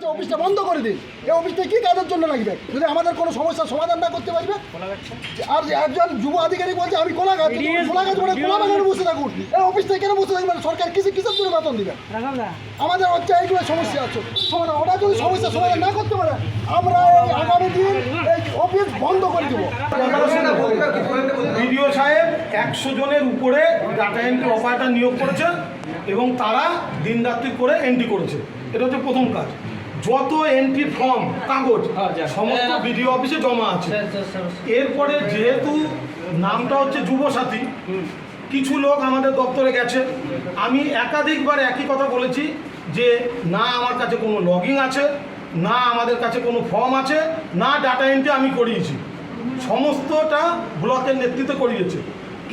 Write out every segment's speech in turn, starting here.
হচ্ছে অফিসটা বন্ধ করে দিন। এই অফিসটা কী কাজের জন্য লাগবে যদি আমাদের কোনো সমস্যার সমাধান না করতে পারবে? আর একজন যুব আধিকারিক বলছে আমি কোলাঘাট মানে কোলা বাগানে বসে থাকুন, এই অফিসটা কেন বসে থাকবেন? সরকার কিসের জন্য বেতন দিবে? আমাদের হচ্ছে এইগুলো সমস্যা আছে সমাধান। ওরা যদি সমস্যার সমাধান না করতে পারে আমরা আগামী দিন এই অফিস বন্ধ করে দেবো। বিডিও সাহেব 100 জনের উপরে ডাটা এন্ট্রি অপারেটর নিয়োগ করেছে এবং তারা দিনরাত্রি করে এন্ট্রি করেছে। এটা হচ্ছে প্রথম কাজ। যত এন্ট্রি ফর্ম কাগজ সমস্ত বিডিও অফিসে জমা আছে। এরপরে যেহেতু নামটা হচ্ছে যুবসাথী, কিছু লোক আমাদের দপ্তরে গেছে। আমি একাধিকবার একই কথা বলেছি যে না আমার কাছে কোনো লগইন আছে, না আমাদের কাছে কোনো ফর্ম আছে, না ডাটা এন্ট্রি আমি করিয়েছি। সমস্তটা ব্লকের নেতৃত্বে করিয়েছে।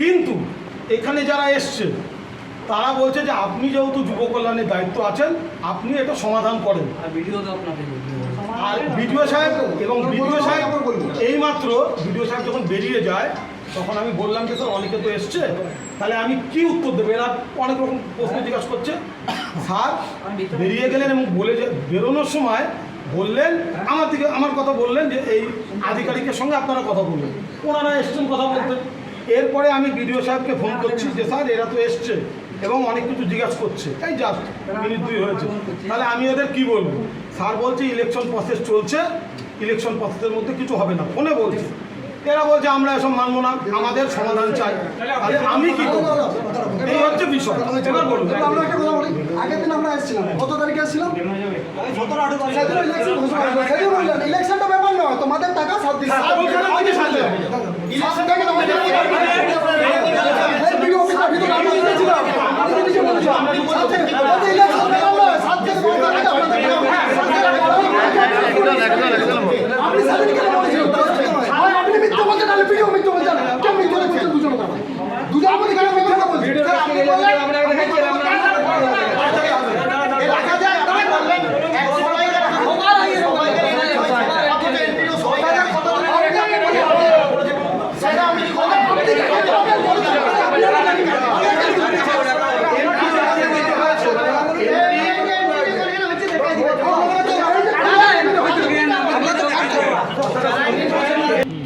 কিন্তু এখানে যারা এসছে তারা বলছে যে আপনি যেহেতু যুব কল্যাণের দায়িত্ব আছেন আপনি এটা সমাধান করেন। আর বিডিও সাহেব এবং বিডিও সাহেব এইমাত্র বিডিও সাহেব যখন বেরিয়ে যায় তখন আমি বললাম যে স্যার অনেকে তো এসছে, তাহলে আমি কি উত্তর দেবো? এরা অনেক রকম প্রশ্ন জিজ্ঞাসা করছে। স্যার বেরিয়ে গেলেন এবং বলে যে বেরোনোর সময় বললেন আমার কথা বললেন যে এই আধিকারিকের সঙ্গে আপনারা কথা বললেন, ওনারা এসছেন কথা বলতেন। এরপরে আমি বিডিও সাহেবকে ফোন করছি যে স্যার এরা তো এসছে এবং অনেক কিছু জিজ্ঞাসা করছে, এই জাস্ট মিনিট 2 হয়েছে, তাহলে আমি ওদের কি বলবো? স্যার বলছে ইলেকশন প্রসেস চলছে, ইলেকশন প্রসেসের মধ্যে কিছু হবে না। ফোনে বলছে, এরা বলছে আমরা এসব মানবো না, আমাদের সমাধান চাই। তাহলে আমি কি করবো? এই হচ্ছে বিষয়। এবার বলুন। আমরা একটা কথা বলি, আগের দিন আমরা এসেছিলাম, কত তারিখে এসেছিলাম? ইলেকশনটা ব্যাপার নয়, তোমাদের টাকা 7 দিন আপনি মিথ্যা বলছেন, তাহলে ভিডিও মিথ্যা বলছেন, কেউ মিথ্যা বলছেন? দুজন মধ্যে কেন মিথ্যা বলছেন?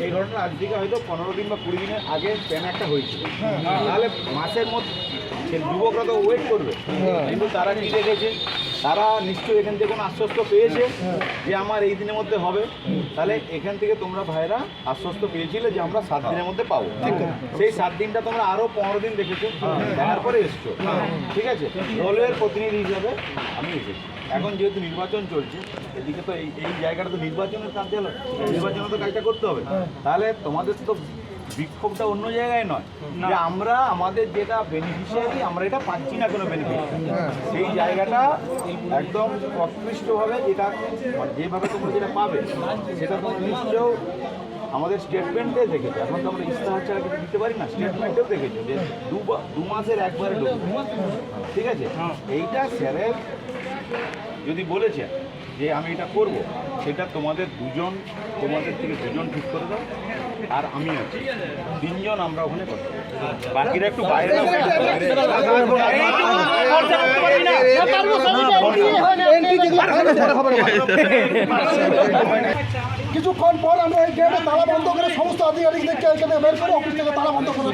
এই ঘটনা আজ থেকে হয়তো 15 দিন বা 20 দিনের আগে প্যান একটা হয়েছিল, তাহলে মাসের মধ্যে যুবকরা তো ওয়েট করবে। কিন্তু তারা কি দেখেছে, তারা নিশ্চয়ই এখান থেকে কোনো আশ্বস্ত পেয়েছে যে আমার এই দিনের মধ্যে হবে। তাহলে এখান থেকে তোমরা ভাইরা আশ্বস্ত পেয়েছিলে যে আমরা 7 দিনের মধ্যে পাবো। সেই 7 দিনটা তোমরা আরও 15 দিন দেখেছো, দেখার পরে এসছো। ঠিক আছে, দলের প্রতিনিধি হিসাবে আমি এসেছি। এখন যেহেতু নির্বাচন চলছে, এদিকে তো এই জায়গাটা তো নির্বাচনের কার্যালয়, নির্বাচনে তো কাজটা করতে হবে। তাহলে তোমাদের তো বিক্ষোভটা অন্য জায়গায় নয় যে আমরা আমাদের যেটা বেনিফিশিয়ারি আমরা এটা পাচ্ছি না কোনো বেনিফিশিয়ারি, সেই জায়গাটা একদম প্রকৃষ্টভাবে যেটা যেভাবে তোমরা যেটা পাবে সেটা তোমরা নিশ্চয় আমাদের স্টেটমেন্টে দেখেছো। এখন তো আমরা ইস্তাহার ছাড়া কিছু দিতে পারি না, স্টেটমেন্টেও দেখেছো যে 2 মাসের একবারে ঢুকবে। ঠিক আছে, এইটা স্যারের যদি বলেছে যে আমি এটা করব, সেটা তোমাদের থেকে দুজন ঠিক করে দাও, আর আমি আছি 3 জন আমরা ওখানে করতে, বাকিরা একটু বাইরে। কিছুক্ষণ পর আমরা এই গেটে তালা বন্ধ করে সমস্ত আধিকারিকদেরকে এখানে বের করে অফিস থেকে তালা বন্ধ করে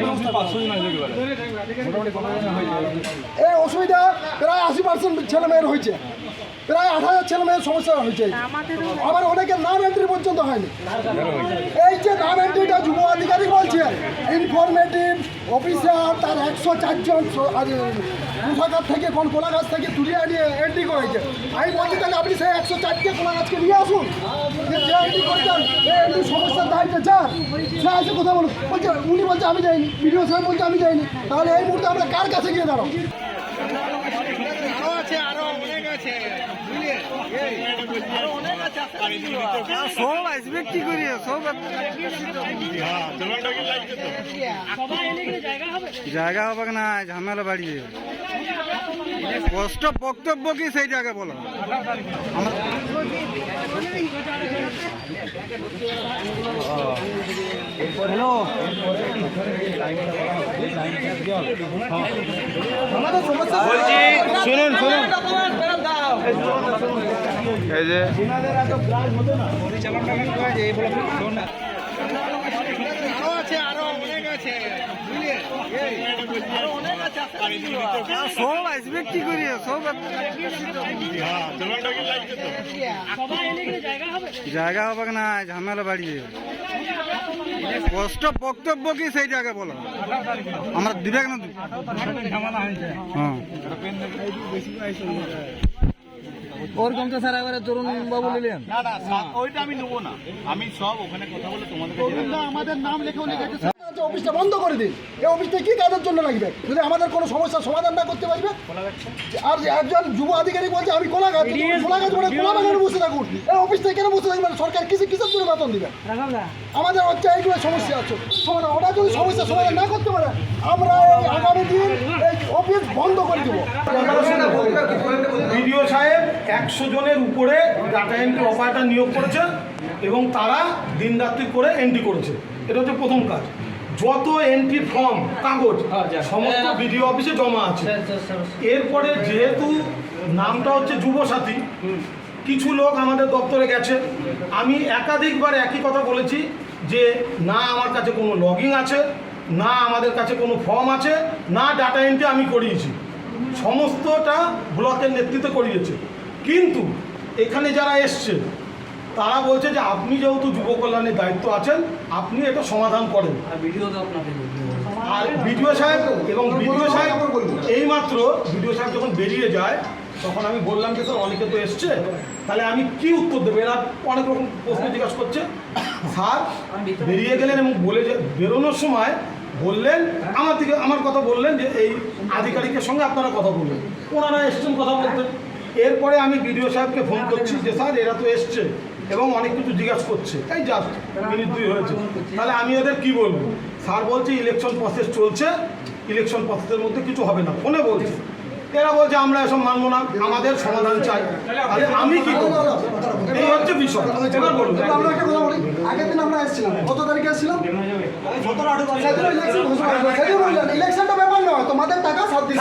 এই অসুবিধা প্রায় 80% ছেলে মেয়ের হয়েছে, প্রায় 8000 ছেলে মেয়ের সমস্যা হয়েছে। আবার অনেকের নাম এন্ট্রি পর্যন্ত হয়নি। এই যে নাম এন্ট্রিটা যুব আধিকারিক বলছে ইনফরমেটিভ অফিসার তার 104 জন কোথাকার থেকে কোলাগাছ থেকে তুলে নিয়ে এন্ট্রি করেছে। আমি বলছি তাহলে আপনি সেই 104কে কোলাগাছকে নিয়ে আসুন, যে এন্ট্রি করছেন এই এন্ট্রির সমস্যার দায়িত্ব যান, সে আসে কথা বলুন। বলছে উনি বলছে আমি যাইনি, বিডিও সাহেব বলছে আমি যাইনি। তাহলে এই মুহূর্তে আমরা কার কাছে গিয়ে দাঁড়াবো? সব আসবে কি করি, সব জায়গা হবে না, ঝামেলা বাড়ি যাবে। স্পষ্ট বক্তব্য কি সেই জায়গায় বলো। বলছি শুনুন, এই যে ওনাদের এত গ্রাস হতো না। সব আসবে কি করি সব জায়গা হবে না, ঝামেলা বাড়ি যাবে। স্পষ্ট বক্তব্য কি সেইটা আগে বলো, আমরা দিবে কেন? হ্যাঁ ওরকম তো স্যার এবারে তরুণ বাবু নিলেন। না না স্যার, ওইটা আমি নেবো না। আমি সব ওখানে কথা বলে তোমাদের কাছে আমাদের নাম লেখেও লিখেছে অফিসটা বন্ধ করে দিন। এই অফিসটা কি কাজের জন্য লাগবে? যদি আমাদের কোনো সমস্যার সমাধান না করতে পারবে, আর একজন যুব আধিকারিক বলছে আমি কোলাঘাট মানে কোলা বাগানে বসে থাকুন, এই অফিসটা কেন বসে থাকবেন? সরকার কিসের জন্য বেতন দিবে? আমাদের হচ্ছে এইগুলো সমস্যা আছে সমাধান। ওরা যদি সমস্যার সমাধান না করতে পারে, আমরা এই আগামী দিন এই অফিস বন্ধ করে দেবো। বিডিও সাহেব 100 জনের উপরে ডাটা এন্ট্রি অপারেটর নিয়োগ করেছে এবং তারা দিনরাত্রি করে এন্ট্রি করেছে। এটা হচ্ছে প্রথম কাজ। যত এন্ট্রি ফর্ম কাগজ সমস্ত বিডিও অফিসে জমা আছে। এরপরে যেহেতু নামটা হচ্ছে যুবসাথী, কিছু লোক আমাদের দপ্তরে গেছে। আমি একাধিকবার একই কথা বলেছি যে না আমার কাছে কোনো লগইন আছে, না আমাদের কাছে কোনো ফর্ম আছে, না ডাটা এন্ট্রি আমি করিয়েছি। সমস্তটা ব্লকের নেতৃত্বে করিয়েছে। কিন্তু এখানে যারা এসছে তারা বলছে যে আপনি যেহেতু যুব কল্যাণের দায়িত্ব আছেন, আপনি এটা সমাধান করেন। আর বিডিও সাহেব এবং বিডিও সাহেব এইমাত্র বিডিও সাহেব যখন বেরিয়ে যায়, তখন আমি বললাম যে স্যার অনেকে তো এসছে, তাহলে আমি কি উত্তর দেবো? এরা অনেক রকম প্রশ্ন জিজ্ঞাসা করছে। স্যার বেরিয়ে গেলেন এবং বলে যে বেরোনোর সময় বললেন আমার কথা বললেন যে এই আধিকারিকের সঙ্গে আপনারা কথা বললেন, ওনারা এসছেন কথা বলতেন। এরপরে আমি বিডিও সাহেবকে ফোন করছি যে স্যার এরা তো এসছে এবং অনেক কিছু জিজ্ঞাসা করছে, এই জাস্ট মিনিট 2 হয়েছে, তাহলে আমি এদের কি বলবো? স্যার বলছে ইলেকশন প্রসেস চলছে, ইলেকশন প্রসেসের মধ্যে কিছু হবে না। ফোনে বলছে, এরা বলছে আমরা এসব মানবো না, আমাদের সমাধান চাই। তাহলে আমি কি করবো? এই হচ্ছে বিষয়। এবার বলুন। আমরা একটা কথা বলি, আগের দিন আমরা এসেছিলাম, কত তারিখে এসেছিলাম? ইলেকশনটা ব্যাপার নয়, তোমাদের টাকা 7 দিন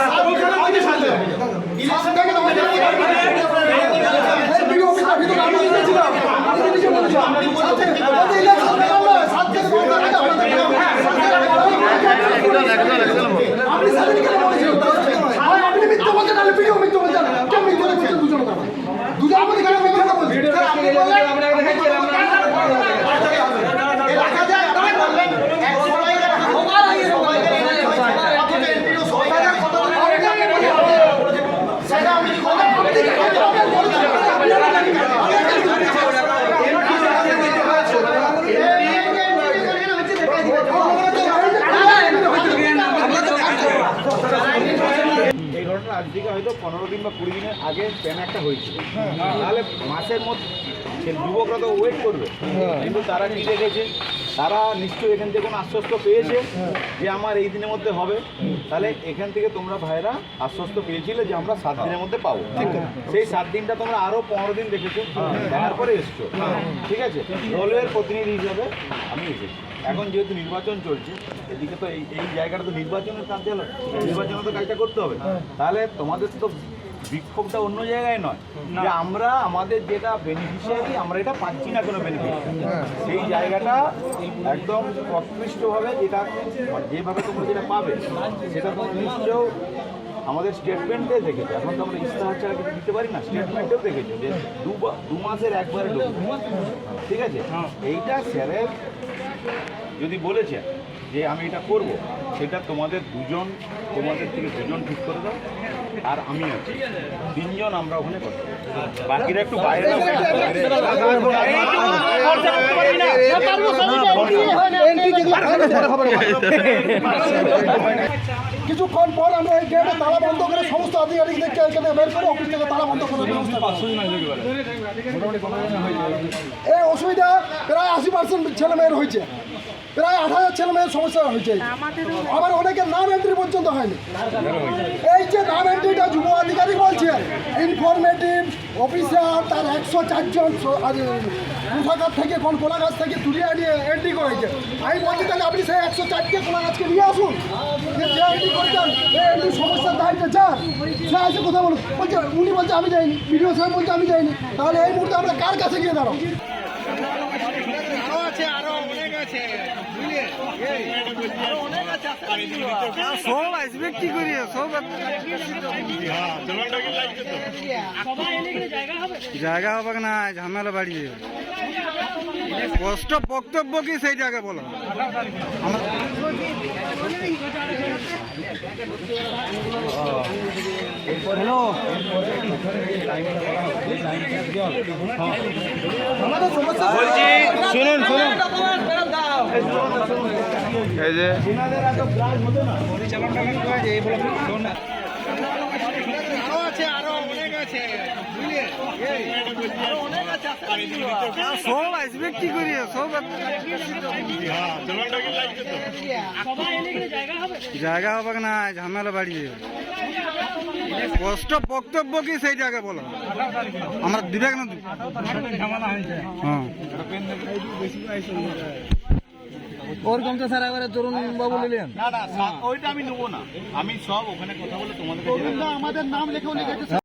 আপনি মিথ্যা বলছেন, তাহলে ভিডিও মিথ্যা বলছেন, কেউ মিথ্যা বলছেন? দুজনের মধ্যে কেন মিথ্যা কথা বলছেন? এই ঘটনা আজ থেকে হয়তো 15 দিন বা 20 দিনের আগে প্যান একটা হয়েছিল। তাহলে মাসের মধ্যে যুবকরা তো ওয়েট করবে, কিন্তু তারা কি দেখেছে? তারা নিশ্চয়ই এখান থেকে কোনো আশ্বস্ত পেয়েছে যে আমার এই দিনের মধ্যে হবে। তাহলে এখান থেকে তোমরা ভাইরা আশ্বস্ত পেয়েছিলে যে আমরা 7 দিনের মধ্যে পাবো। সেই 7 দিনটা তোমরা আরও 15 দিন দেখেছো, দেখার পরে এসছো। ঠিক আছে, দলের প্রতিনিধি হিসাবে আমি এসেছি। এখন যেহেতু নির্বাচন চলছে, এদিকে তো এই জায়গাটা তো নির্বাচনের কার্যালয়, নির্বাচনে তো কাজটা করতে হবে। তাহলে তোমাদের তো বিক্ষোভটা অন্য জায়গায় নয় যে আমরা আমাদের যেটা বেনিফিশিয়ারি আমরা এটা পাচ্ছি না কোনো বেনিফিট, সেই জায়গাটা একদম প্রকৃষ্টভাবে যেটা যেভাবে তোমরা যেটা পাবে সেটা তোমরা নিশ্চয় আমাদের স্টেটমেন্টে দেখেছো। এখন তো আমরা ইস্তাহার ছাড়া কিছু দিতে পারি না, স্টেটমেন্টেও দেখেছো যে 2 মাসের একবারে ঢুকবে। ঠিক আছে, এইটা স্যারের যদি বলেছে যে আমি এটা করব, সেটা তোমাদের থেকে দুজন ঠিক করে দাও, আর আমি আছি 3 জন আমরা ওখানে করতে পারি। বাকিরা একটু বাইরে কিছুক্ষণ পর আমরা এই গেটে তালা বন্ধ করে সমস্ত আধিকারিকদেরকে এখানে বের করে অফিস থেকে তালা বন্ধ করে এই অসুবিধা প্রায় 80% ছেলে মেয়ের হয়েছে, প্রায় 8000 ছেলে মেয়ের সমস্যা হয়েছে। আবার অনেকের নাম এন্ট্রি পর্যন্ত হয়নি। এই যে নাম এন্ট্রিটা যুব আধিকারিক বলছে, ইনফরমেটিভ অফিসার তার 104 জন কোথাকার থেকে কোন কোলা গাছ থেকে তুলিয়ে নিয়ে এন্ট্রি করেছে। আমি বলছি তাহলে আপনি সেই 104টি কোলা গাছকে নিয়ে আসুন, যে এন্ট্রি করছেন এই এন্ট্রি সমস্যার দায়িত্ব যার, সে আছে কথা বলুন। বলছে উনি বলছে আমি যাইনি, বিডিও সাহেব বলছে আমি যাইনি, তাহলে এই মুহূর্তে আমরা কার কাছে গিয়ে দাঁড়াবো? সব আসবে কি করি, সব জায়গা হবে না, ঝামেলা বাড়ি যাবে। স্পষ্ট বক্তব্য কি সেইটাকে বলো। হ্যালো আমাদের সমস্যা শুনুন শুনুন, এই যে সব আসবে কি করি, সব জায়গা হবে না, ঝামেলা বাড়ি যাবে। স্পষ্ট বক্তব্য কি সেইটাকে বলো, আমরা দিবে কেন? হ্যাঁ ওরকম তো স্যার এবারে তরুণ বাবু নিলেন। না না ওইটা আমি নেবো না, আমি সব ওখানে কথা বলে তোমাদের আমাদের নাম লেখা